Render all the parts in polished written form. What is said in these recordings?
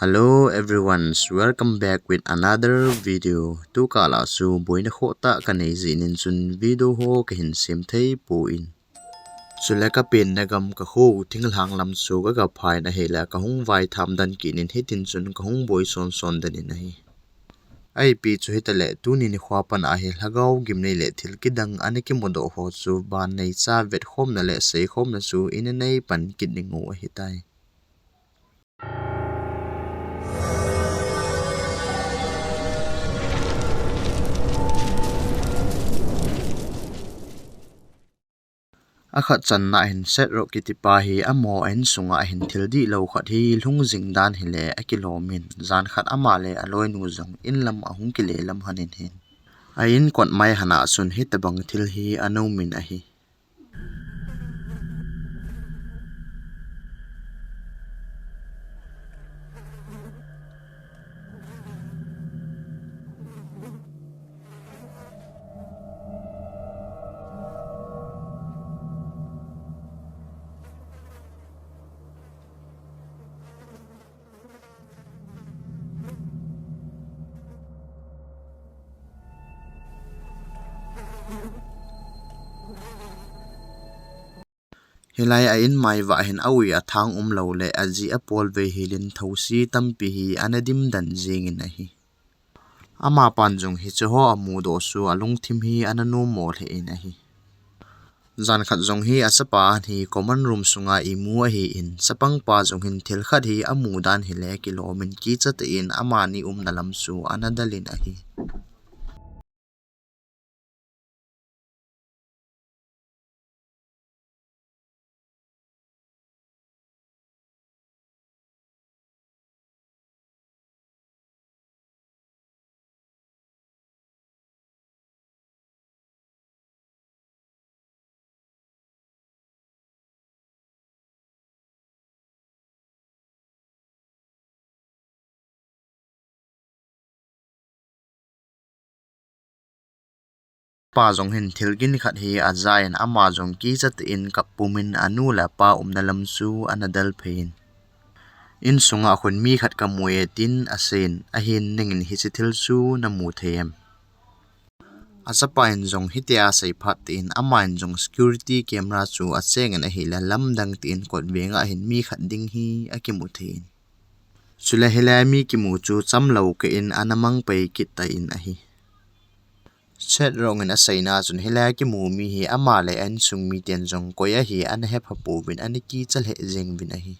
Hello everyone, welcome back with another video. Tu kala su boina khota kanei zinin sun video ho kahin sim thei po in. Suleka pin nagam ka ho thingl hang lam su ga phai na hela ka hung vai tham dan kinin hitin sun ka hung boi son dan in hi. Ai pi chu hitale tu ni ni khwa pan a he lagaw gimnei le thil kidang aniki modo ho chu ban nei cha vet khom na le sei khom na su in nei pan kidningu a hitai. Akhat chan na hin set ro kitipa hi amo en sunga hin thildi lo khat hi lung jing dan hi le akilomin zan khat ama le aloi nu zong in lam ahung ki le lam hanin hin a in kwat mai hana sun hi tabang thil hi ano min a hi Hilai a in mai wa hin awi a thang lo le aji a pol ve hilin thosi tampi hi anadim dan jing in a hi ama panjung hi chu ho amu do su alung thim hi ananu mo le in a hi zan khat zong hi asapa hi common room sunga imu a hi in sapang pa zong hin thil khat hi amu dan hi le kilomin ki chat in ama ni nalam su anadalin a hi pa zong hin thilgin khat hi a zain ama zong ki chat in kapumin anu la pa nalam su anadal phein in sunga khun mi khat ka muye tin asen a hin ningin hi chithil su namu them asapa in zong hitia sei phat tin ama in zong security camera chu a cheng an a hi la lam dang tin kot benga hin mi khat ding hi akimu thein chula hela mi ki mu chu chamlo ke in anamang pei kit ta in a hi set rong in a saina chun hela ki mu mi hi ama le an sung mi ten jong koya hi an he phapu bin an ki chal he jeng bin a hi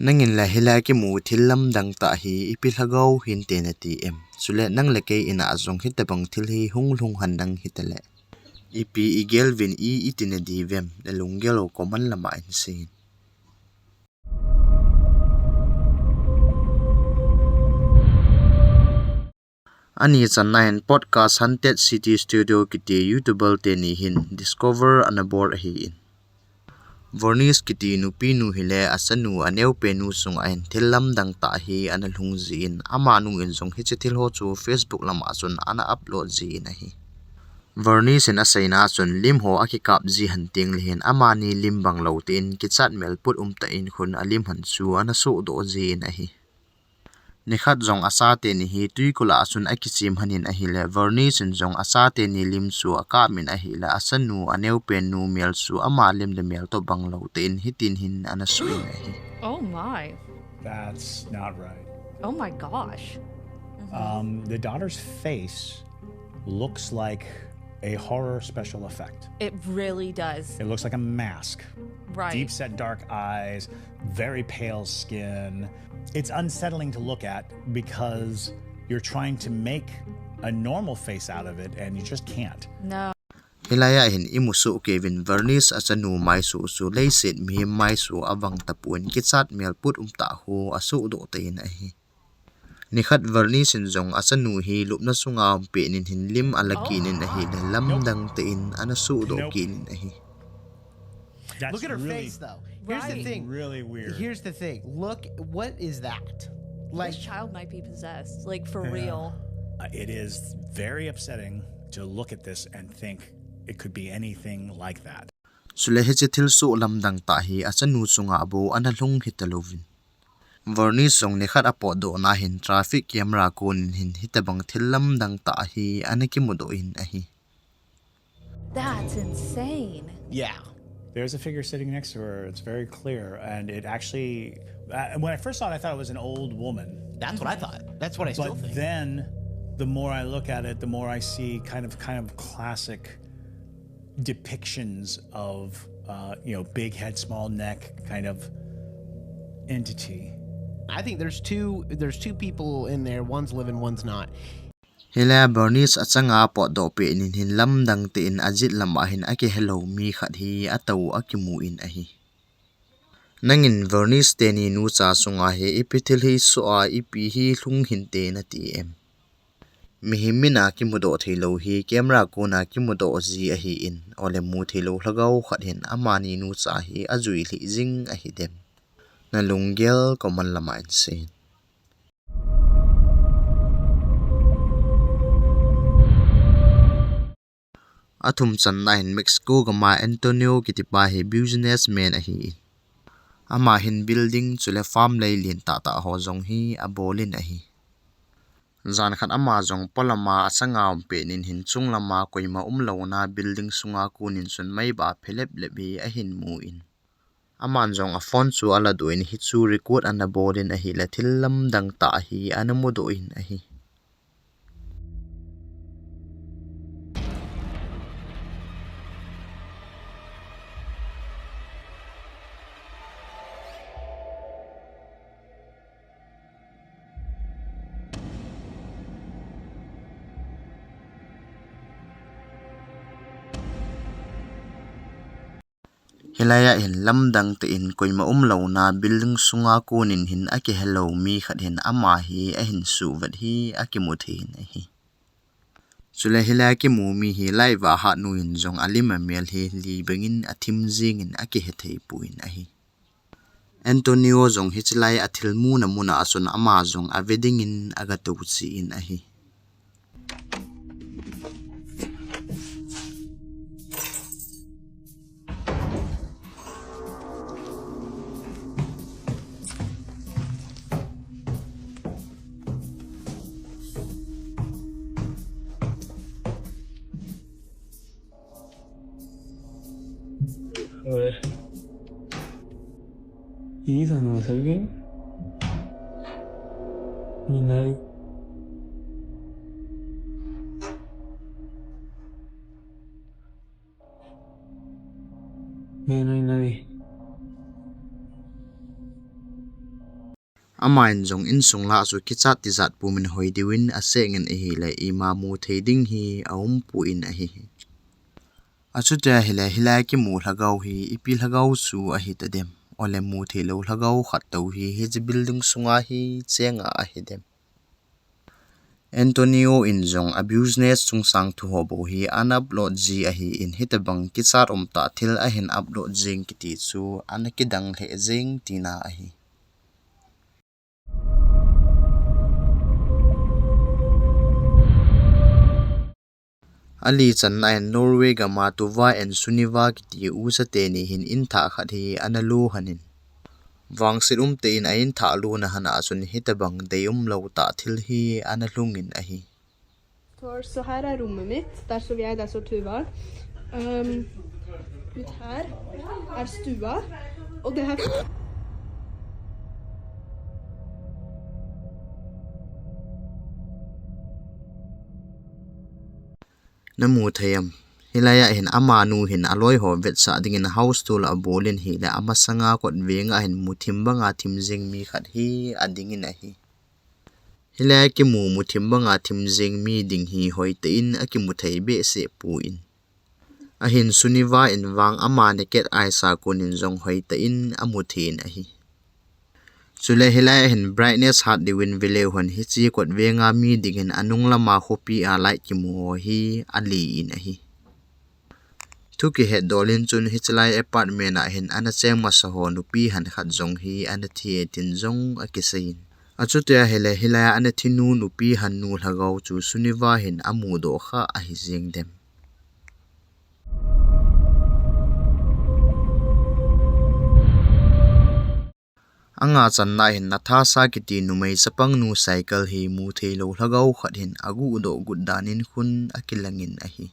nangin la hela ki mu thilam dang ta hi ipi lagaw hin te na ti em chule nang le ke ina azong hit tabang thil hi hung han dang hitale ipi igel vin itina di vem le lungelo koman lama in sin Ani channain podcast Haunted City Studio kiti YouTuber te ni hin discover anabor hi in Vernice kiti nupi nu hile asanu aneu penu sung ain thilam dang ta hi analhung zin ama nu in jong hi chithil ho chu Facebook lama chun ana upload ji na hi Vernice in asaina chun lim ho akikap ji han ting lehin ama ni lim bang lo tin kichat mel put ta in khun alim han chu ana su do ji na hi Nikhat zong asate ni hi tui kula asun akichim hanin ahile Vernice zong asate ni lim su aka min ahila asanu aneu pen nu mel su ama lim de mel to banglo tin hitin hin anasu in ahi Oh my. That's not right. Oh my gosh. The daughter's face looks like a horror special effect. It really does. It looks like a mask. Right. Deep set dark eyes, very pale skin. It's unsettling to look at because you're trying to make a normal face out of it and you just can't. No. Hilaya hin imusu Kevin Vernice asanu mai su leisit mi mai su awang tapuin kichat mel put ta hu asu do tein ahi Nikhat Vernice zong asanu hi lupna sunga pe nin hin lim alaki nin ahi le lam dang tein anasu do kin ahi That's Look at her really, face, though. Here's the Right. thing. really weird. Here's the thing. Look, what is that? Like, This child might be possessed. Like for Yeah. real. It is very upsetting to look at this and think it could be anything like that. Sule he chithil su lam dang ta hi asanu sunga bo analung hitalovin Vernice zong ni khat apo do na hin traffic camera kun hin hitabang thilam dang ta hi aniki mudo in ahi. That's insane. Yeah. There's a figure sitting next to her. It's very clear. And it actually, when I first saw it, I thought it was an old woman. That's what I thought. That's what I still But think. then the more I look at it, the more I see kind of classic depictions of, big head, small neck kind of entity. I think there's two people in there. One's living, one's not. Hila Bernice achanga po do pe nin hin lam dang te in ajit lama hin aki hello mi khat hi atau akimu in ahi. Nangin Vernice te ni nu cha sunga he ipithil hi so a ipi hi hlung hin te na ti em. Mi himina ki mudo thilo hi camera ko na ki mudo ji ahi in ole mu thilo hlagau khat hin amani nu cha hi ajui li jing ahi dem. Na lunggel ko man lama in sen. Athum chan na hin Mexico gama Antonio kitipa he businessman ahi. Ama hin building chule farm lei lin ta ta ho jong hi abolin ahi. Zan khat ama jong polama achanga pe nin hin chung lama koima umlo na building sunga kunin sun mai ba phelep lebi a hin mu in. Aman jong a phone chu ala doin hi chu record an abolin ahi la thillam dang ta hi anamudo in ahi. Hilaya hin lamdang te in koima umlo na building sunga kunin hin aki hello mi khat hin ama hi a hin su vat hi aki muthin ahi. Chule hilaya ki mu mi hi laiwa ha nu in jong alima mel hi li bengin athim jing in aki hethei puin ahi. Antonio jong hichlai athil mu na muna asun ama jong a wedding in aga to chi in ahi. A ver. ¿Y no es alguien? Ni nadie. No hay nadie. Amain jong in sung la su kichat tizat pumin hoi diwin asengin ehi la ima mu theding hi aum pu in ahi. Achuta hila ki mu lhagau hi ipil lhagau su ahi tadem ole mu thelo lhagau khat tau hi his building sunga hi chenga ahi dem. Antonio in jong a business chung sang thu hobo hi an upload ji ahi in hitabang kichat ta thil ahin upload jing kiti chu anakidang le jing tina ahi. Ali chan na Norway gama tuwa en suniwa kiti usa te ni hin in tha khat hi analu hanin. Wang sirum te in ain tha lu na hana asun hitabang deum lo ta thil hi analungin ahi. Så här är rummet mitt, där sover jag, där sover Tuva. Ut här är stua och det här... Namu thayam hilaya hin amanu hin aloi ho vet sa dingin house tool abolin hi la amasanga kot wenga hin muthimba nga thimjing mi khat hi adingin ahi. Hilaya ki mu muthimba nga thimjing mi ding hi hoi te in aki muthai be se pu in. Ahin suniwa in wang ama neket aisa kunin jong hoi te in amuthin ahi. Chule hilaya hin brightness hat diwin vile hon hi chi kot wenga mi dingin anung lama hopi a light ki mu hi ali in ahi. Thuki het dolin chun hichlai apartment a hin ana cheng ma saho nupi han khat jong hi ana thie tin jong akisain. Achutia hele hilaya ana thinu nupi han nu lhagau chu suniwa hin amu do kha a hi jing dem. anga channa hin na tha sa ki ti numei chapang nu cycle hi mu thei lo hlagau khat hin agu do gut danin hun akilangin a hi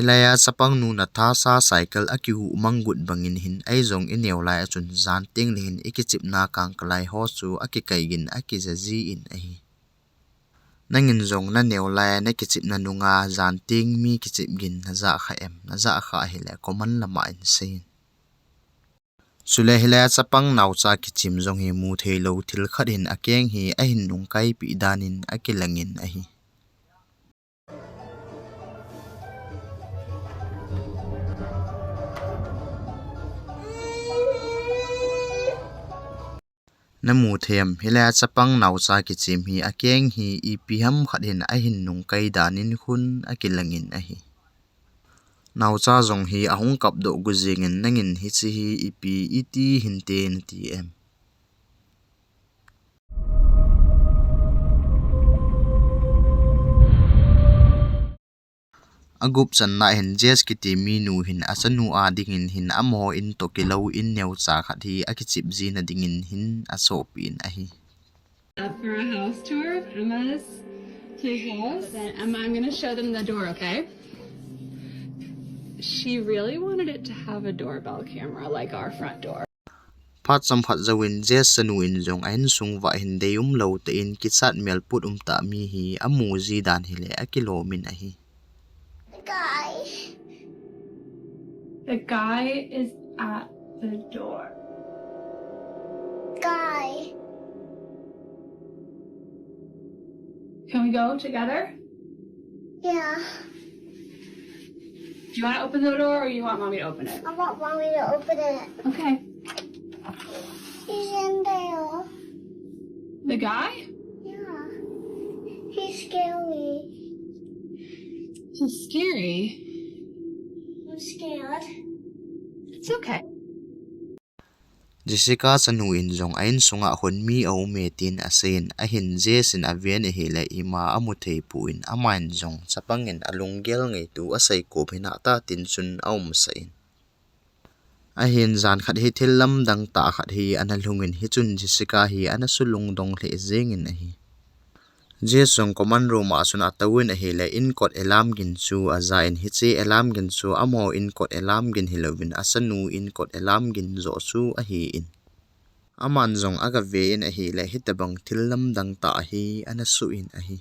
hilaya chapang nu na tha sa cycle akihu mangut bangin hin aizong ineu lai achun zan ting hin ikichip na kang kalai ho chu akikaigin akizazi in a hi nangin zong na neu lai na kichip na nunga zan ting mi kichip gin na za kha em na za kha hile common lama in sein sule hilaya chapang nau cha kichim zong hi mu theilo thil khat hin akeng hi a hin nung kai pi danin akilangin a hi namu them hilaya chapang nau cha kichim hi akeng hi ipiham khat hin a hin nung kai danin hun akilangin a hi nau cha zong hi ahung kap do guzingin nangin hi chi hi ipi iti hinte na ti em agup channa hin jes kiti mi nu hin asanu a dingin hin amo in tokilo in neu cha khat hi akichip ji na dingin hin aso pin a hi Up for a house tour of Emma's big house. Then Emma, I'm going to show them the door, okay? She really wanted it to have a doorbell camera like our front door. phat cham phat zawin jes sanu in jong ain sung wa hin deum lo te in kichat mel put ta mi hi amu ji dan hi le akilo min a hi The guy is at the door. Guy. Can we go together? Yeah. Do you want to open the door or you want mommy to open it? I want mommy to open it. Okay. He's in there. The guy? Yeah. He's scary. He's scary. I'm scared. It's okay. Jessica chanu in jong ain sunga hun mi au metin asen a hin jesin avian hi le ima amu thei puin amain jong chapangin alunggel ngei tu asai ko phina ta tin chun aum sain a hin zan khat hi thil lam dang ta khat hi analhungin hi chun Jessica hi anasulung dong le zengin a hi jesong command room a sun atawin a hi le in kot alarm gin chu aza in hi che alarm gin chu amo in kot alarm gin hilovin asanu in kot alarm gin zo chu a hi in aman jong aga ve in a hi le hitabang thil lam dang ta hi anasu in a hi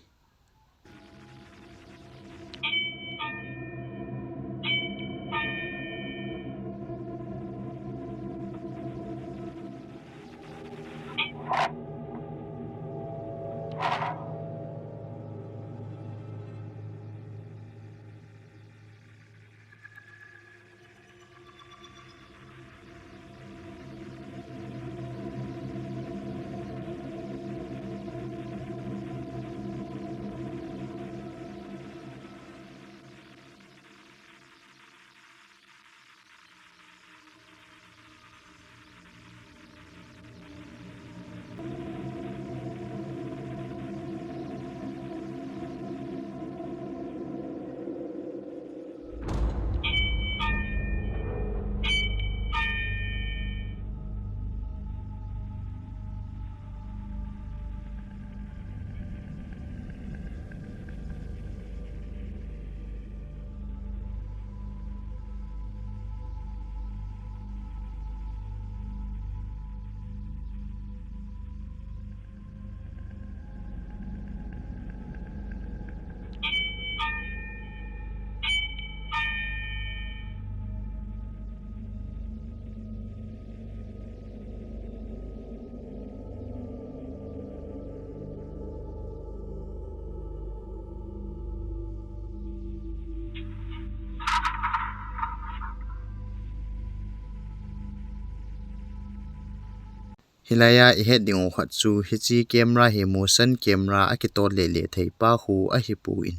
hilaya I het dingo khat chu hi chi camera hi motion camera a ki to le le thei pa hu a hi pu in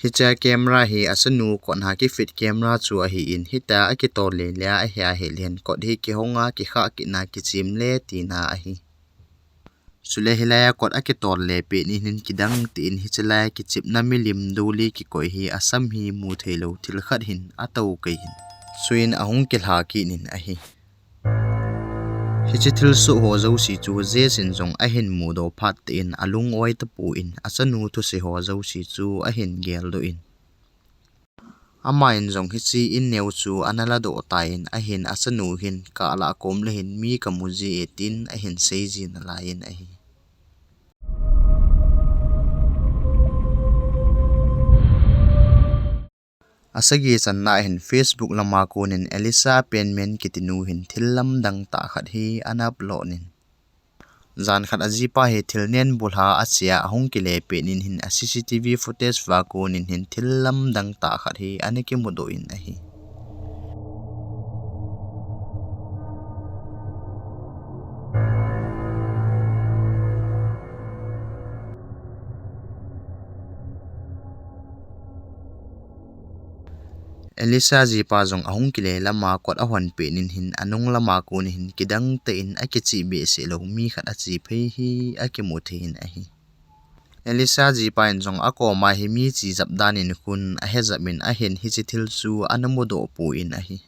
hi cha camera hi asanu kon ha ki fit camera chu a hi in hita a ki tor le lia a hia he len ko hi ki honga ki kha ki na ki chim le ti na a hi sule hilaya kot a ki tor le pe ni nin kidang tin hi chala ki chip na milim duli ki koi hi asam hi mu thelo thil khat hin atau kai hin suin ahung ki hla ki nin a hi hi chi thil su ho zo si chu je sin jong a hin mu do phat in alung oi ta pu in asanu thu se ho zo si chu a hin gel do in ama in jong hi chi in neu chu anala do ta in a hin asanu hin ka la kom le hin mi ka mu ji etin a hin sei ji na la in a hi asagi channa hin Facebook lama konin Elisa penmen kitinu hin thillam dang ta khat hi anap lo nin zan khat aji pa he thilnen bulha achia hong kile penin hin a CCTV footage wa konin hin thillam dang ta khat hi aneki mudo in a hi Elisa ji pa jong ahung kile lama kot ahon pe nin hin anung lama ko ni hin kidang te in akichi be se lo mi khat achi phei hi akimu thein a hi Elisa ji pa in jong ako ma hi mi chi japdan in kun a he zamin a hen hi chi thil chu anamodo pu in a hi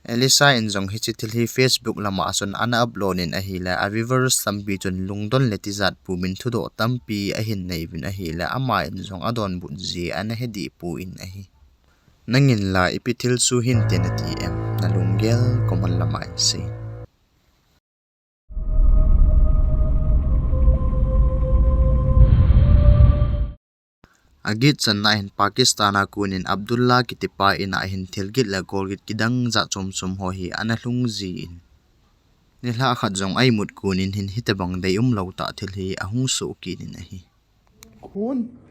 Elisa in jong hi chi thil hi Facebook lama ason ana upload in a hi la a viewers tampi chun lungdon leti zat pu min thudo tampi a hin nei bin a hi la ama in jong adon bu ji ana he di pu in a hi nangin la ipithil su hin tenati em nalungel koman lama se agit channa hin Pakistana kunin Abdullah kitipa ina hin thilgit la golgit kidang za chom ho hi analung ji in nila khat jong ai mut kunin hin hitabang dei lo ta thil hi ahung so kinin a hi khun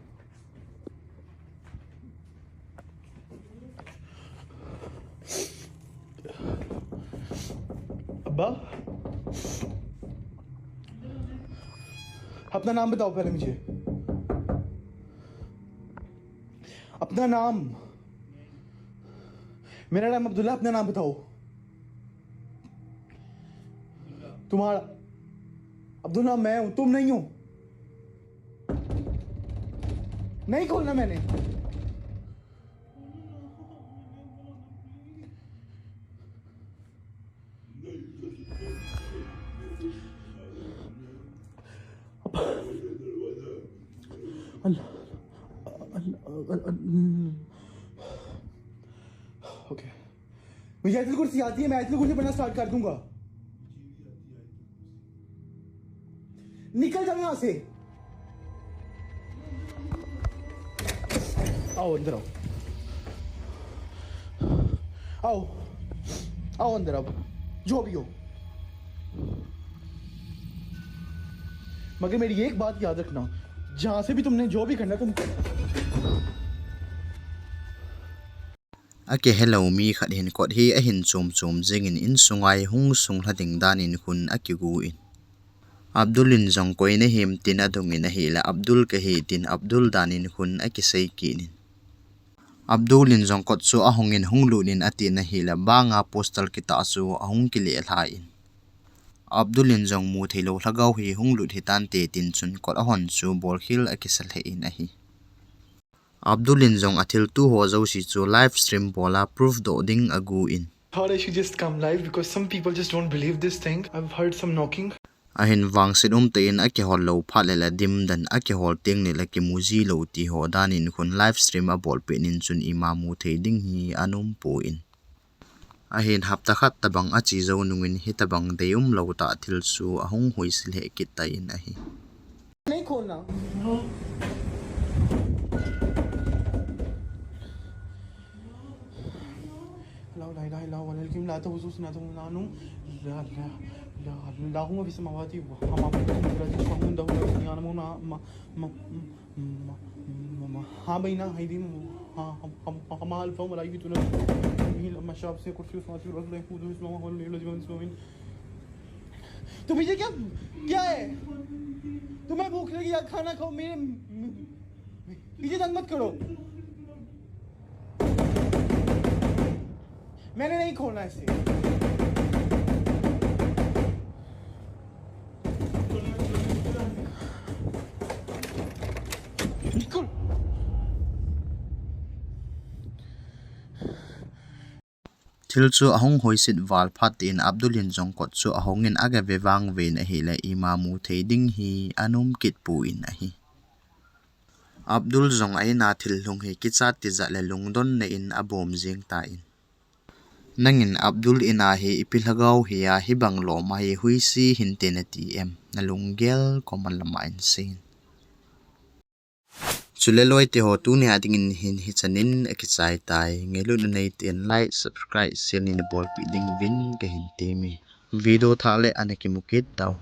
अब्बा अपना नाम बताओ पहले मुझे अपना नाम मेरा नाम अब्दुल्ला अपना नाम बताओ तुम्हारा अब्दुल्ला मैं हूं तुम नहीं हो नहीं खोलना मैंने ओके मुझे आयतुल कुर्सी आती है मैं आयतुल कुर्सी पढ़ना स्टार्ट कर दूंगा निकल जाओ यहां से आओ अंदर आओ आओ आओ अंदर आओ जो भी हो मगर मेरी एक बात याद रखना जहां से भी तुमने जो भी करना तुम ake hello mi khat hin kot hi a hin chom jengin in sungai hung sung hlading dan in hun akigu in Abdulin jong koi na him tin adungin a hi la Abdul ka hi tin Abdul dan in hun akisei kinin Abdulin jong kot chu a hongin hunglunin ati na hi la banga postal kita chu ahung kile hla in Abdulin jong mu thelo hlagau hi hunglut hi tan te tin chun kot ahon chu bol khil akisal he in a hi Abdulin jong athil tu ho zo si chu live stream bola proof do ding agu in thought I should just come live because some people just don't believe this thing. I've heard some knocking. ahin wangsin te in ake hol lo phalela dim dan ake hol ting ne la ki muji lo ti ho dan in khun live stream a bol pe nin chun ima mu theding hi anum po in ahin hapta khat tabang achi zo nungin hi tabang deum lo ta thil su ahung hoisil he kitai in ahi नहीं खोलना لا إله إلا هو الحكيم لا تأخذه سنة ولا نوم لا هو في السماوات وما بينهما ولا يشفعون له ولا يعلمون ما بين أيديهم وما خلفهم ولا يحيطون به إلا شاء وسع كرسيه السماوات والأرض لا يؤوده حفظهما وهو العلي العظيم तो पीछे क्या है तुम्हें भूख लगी या खाना खाओ मेरे इधर मत करो, मैंने नहीं खोलना इसे। निकल। thil chu ahong hoisit wal phatin Abdulin jongkot chu ahongin aga vewang ve na hi la ima mu theiding hi anum kit pu in a hi Abdul zong ai na thil lung hi kichat ti za le lungdon na in abom jing ta in nangin Abdul ina hi ipilhagau hi a hi banglo ma hi huisi hintena ti em na lunggel koman lama in sin chuleloi te ho tu ne ading in hin hi chanin akichai tai ngelu nei ten like subscribe sel ni bol pi ding win ke hin te mi video thale anaki mukit taw